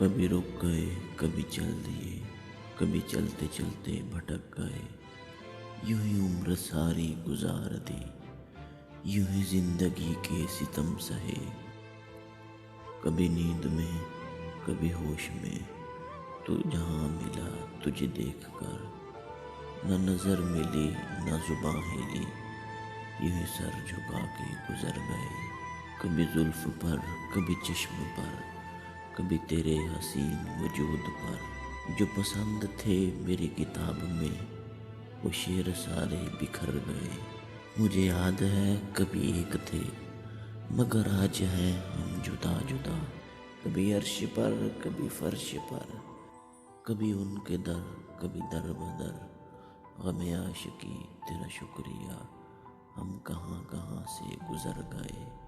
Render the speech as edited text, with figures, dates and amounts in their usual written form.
कभी रुक गए, कभी चल दिए, कभी चलते चलते भटक गए। यूं ही उम्र सारी गुजार दी, यूं ही जिंदगी के सितम सहे। कभी नींद में, कभी होश में, तू जहाँ मिला तुझे देख कर, न नजर मिली न जुबां हिली, यूं ही सर झुका के गुजर गए। कभी जुल्फ पर, कभी चश्म पर, कभी तेरे हसीन वजूद पर। जो पसंद थे मेरी किताब में, वो शेर सारे बिखर गए। मुझे याद है कभी एक थे, मगर आज हैं हम जुदा जुदा। कभी अर्श पर, कभी फर्श पर, कभी उनके दर, कभी दर बदर। गमे आशिकी तेरा शुक्रिया, हम कहाँ कहाँ से गुजर गए।